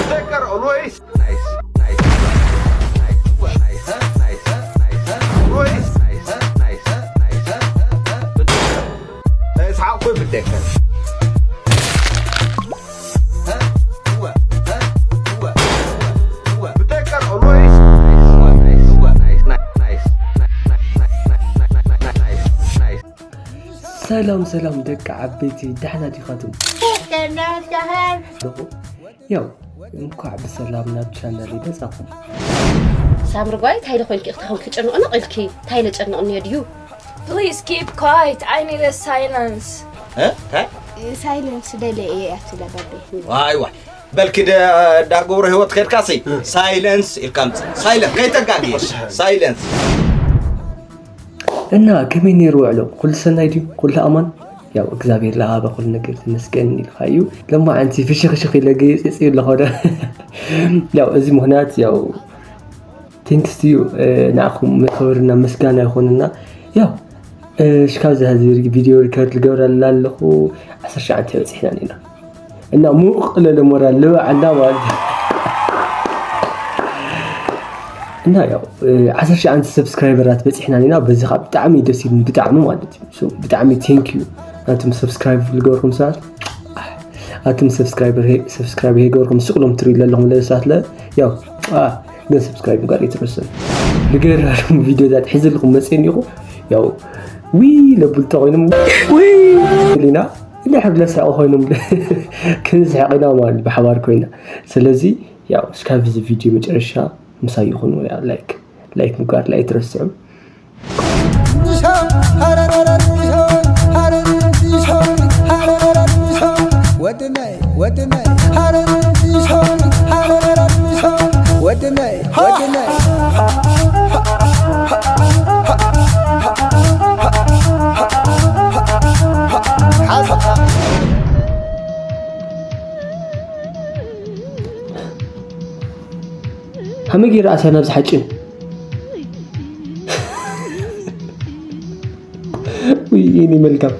Better always. Nice, nice, nice, nice, nice, nice, Always. nice, nice, nice. اسحاق كل بتذكر. بتذكر always. سلام دك عبيتي دحنا ديخاتم يو مكع بسلامنا بشانلي بزاكم سامر قايت هاي لخوينك اختخوك تجنو انا قلكي هاي لجنو اني ديو Please keep quiet. I need a silence. ها ها سايلنس دلي ايه افتلا بابي واي بل كده داغور هو تخير كاسي سايلنس الكامت سايلنس كي تلقاقي سايلنس إنها كمين يروع له كل سنة يديو كل أمان يا إكزابير لها بقول نقدر نسكن الخايو لما أنتي في شخ يلاقي يصير له يا أزي مهنات يا thanks to you نأخذ مخورنا مسكانة يخوننا يا شكاز هذا الفيديو ريكورد الجورة لا له عشر ساعات تسحنا لنا إنه مو قلة المرة اللي عندنا واحد إنه يا عشر ساعات سبسكرايبرات بس إحنا لنا بس خاب بتعمي دسي بتعمو مالتي شو بتعمي ثانك يو أنتم سبسكرايب لجوركم ساعات أنتم سبسكرايب هي جوركم سقلهم تريد لهم لا ساعات لا يا ده سبسكرايب قال يترسل لجير فيديو ذات حزل لكم مسين يخو يا وي لبلتوينم وي لينا اللي حب لسه أخوينم كنز حقنا مال بحوار كوينا سلزي يا شكاف في الفيديو مجرشة مسايخون ويا لايك مقار لا يترسل هم يجي رأسي نفس حجين ويني ملكم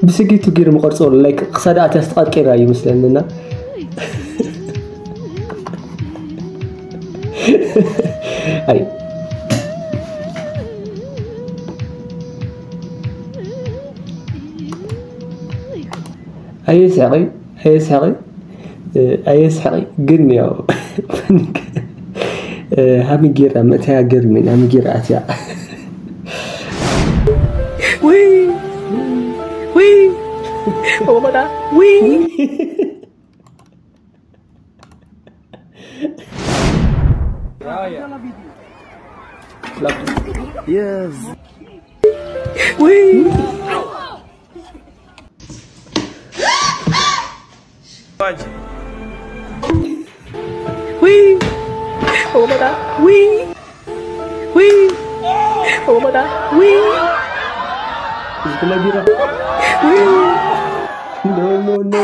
بسكيتو غير مقرصو لايك قصدات استقاد كيرا يمسلنا اي اي سحري قلني يا هم جيرا متى قر من هم جيرا اتيا وي هو ما وي يس وي وي هو ما وي هو ما وي sebelah bira no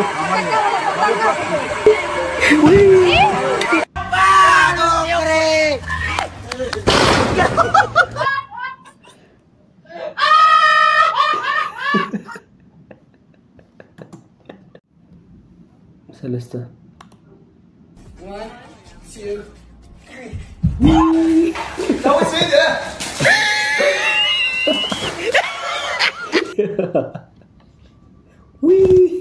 Celeste 1, 2, 3 稍微轻一点Wee!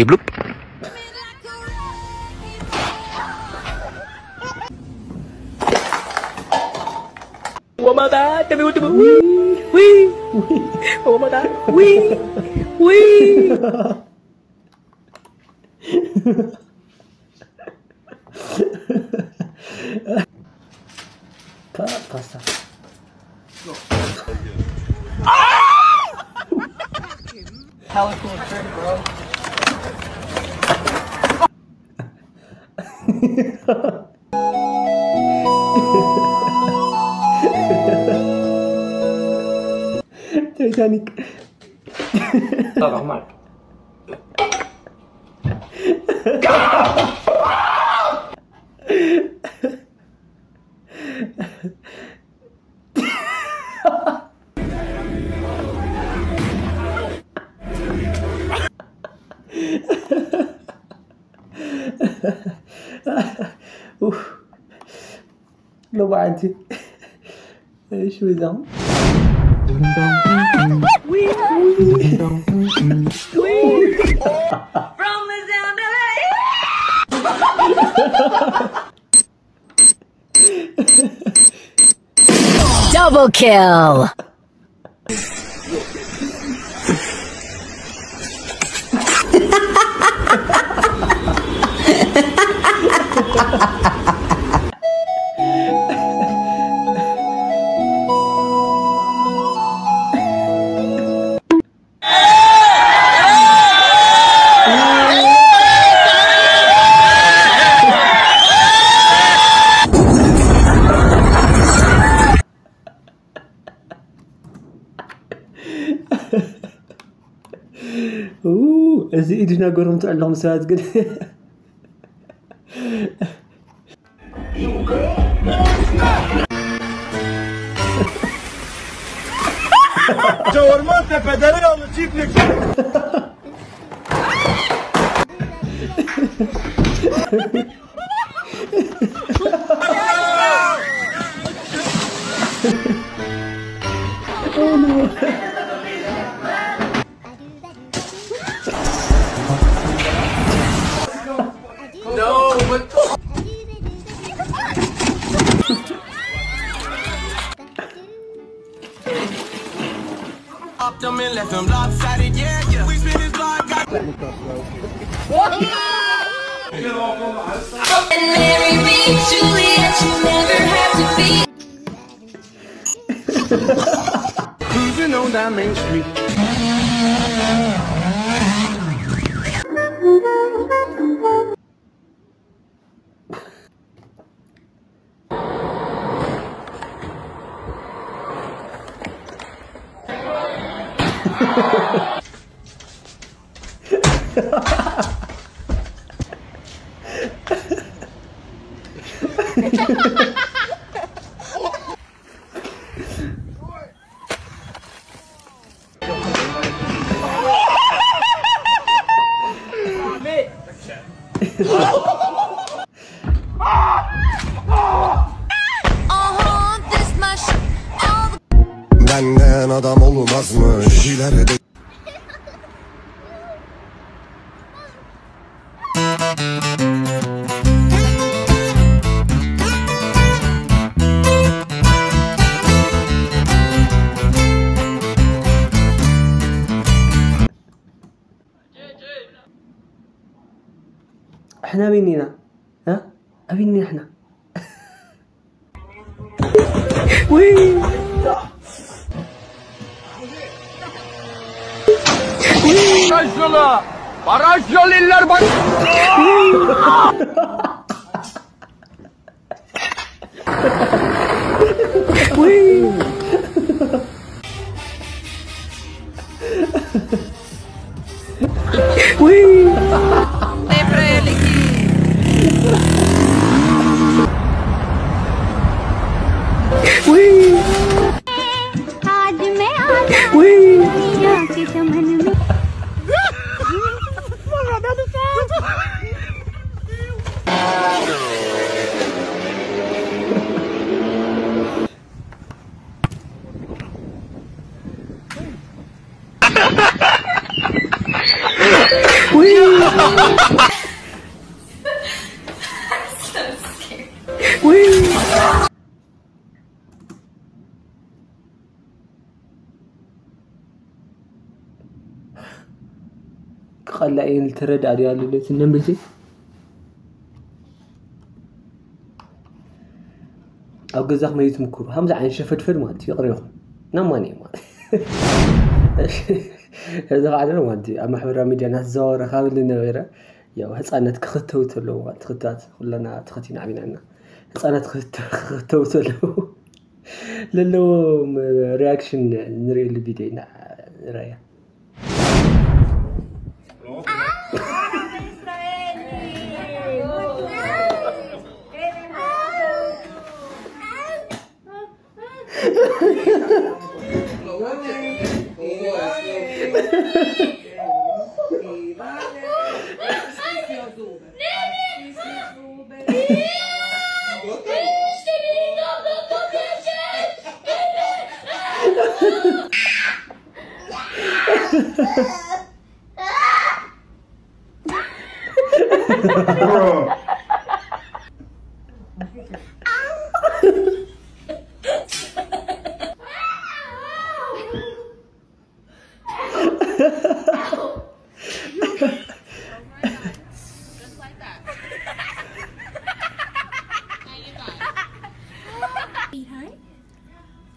بلوب. وما بعد تبي وي وي وما بعد وي وي pasta. Hella cool trick, bro. Titanic. طبعا معك. لو بعد ايش وذا Double kill. እዚ ኢድና ጎረም ተዓለኹም ሰባት ግን Çorman tepeden alı çiftlik. Oh no. No, but up them and left them lopsided, yeah. We spin his block, got And marry me, Juliet, you never have to be. cruising on down Main Street. Benden adam olmazmış ileride. احنا بيننا ها ابيني احنا وي Baraj yol iller bak. وي وي وي आज मैं आया وي दुनिया के चमन में وي خلائين الترد على اللي النملتي أو جزاك ما يتمكروا همزة عن شفت مالتي يقريهم نماني مالتي هذا قاعد مالتي أما حبر ميديا ناس زار خابل النويرة يا هسألنا تختو تلو تختات كلنا تختين عبينا هسألنا تختو تلو للو رياكشن نري اللي بدينا رايا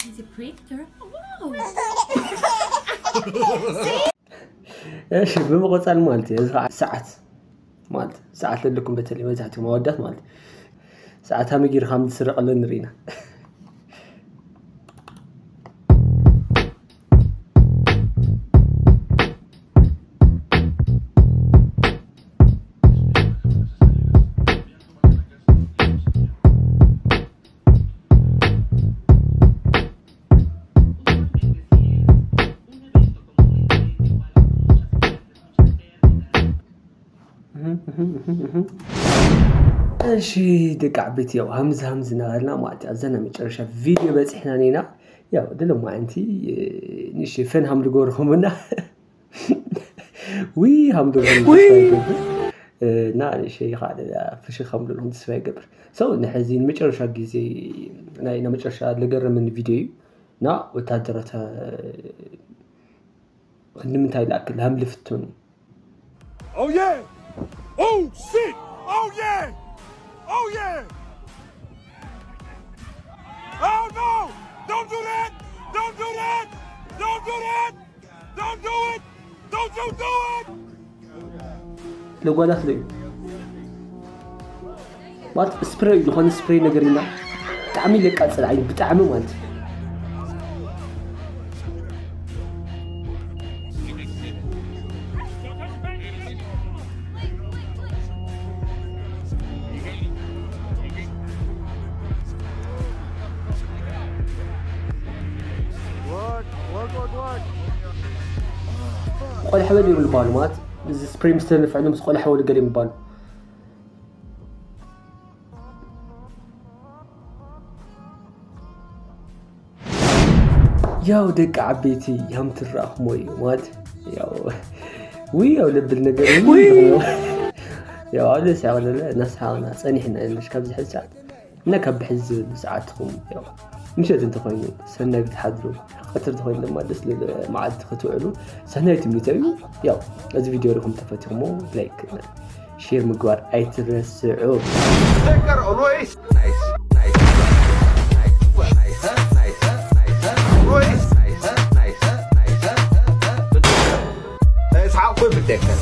He's a predator. Wow. ايش بمقصال مالتي ساعات مالتي ساعات لكم بتلي مزحتي مودات مالتي ساعتها ميجي خامد سرق لنا نرينا شي دق عبيتي او همز نهارنا ما تعزنا مጨረሻ فيديو بصحنا نينا يا دلو ما انتي نشي فين هم لغورهمنا وي هم لغورهم نا شي خالد فشي خمر لهم تسفاي قبر سو نحزين مጨረሻ ጊዜ ناينا مጨረሻ لغرمن فيديو نا وتادرته خنمنتاي لاكل هم لفتون Oh yeah! Oh shit! Oh yeah! Oh yeah! Oh no! Don't do that! Don't do that! Don't do that! Don't do it! Don't you do it! لو قالت لي مات سبراي يكون سبراي نغرينا تعمي لك قصل عين بتعمي مالت قول حبيبي بالبالمات بس سبراي مستنف عندهم قول حول قريب بالو ياو دق عبيتي يام تراخ موي مات ياو وي او لب النجر وي ياو هذا ساعه ولا ناس حاولنا صنيحنا مش كبز حسات نكب حز ساعتكم ياو مش انت خويني سنه بتحضروا قطر تخوين لما دس للمعاد تخطوعلو سنه تميتايو ياو هذا فيديو لكم تفتحوا لايك شير مقوار ايترسعوا Sticker always. Nice. Always. Nice. اسحاق كل بالدكة.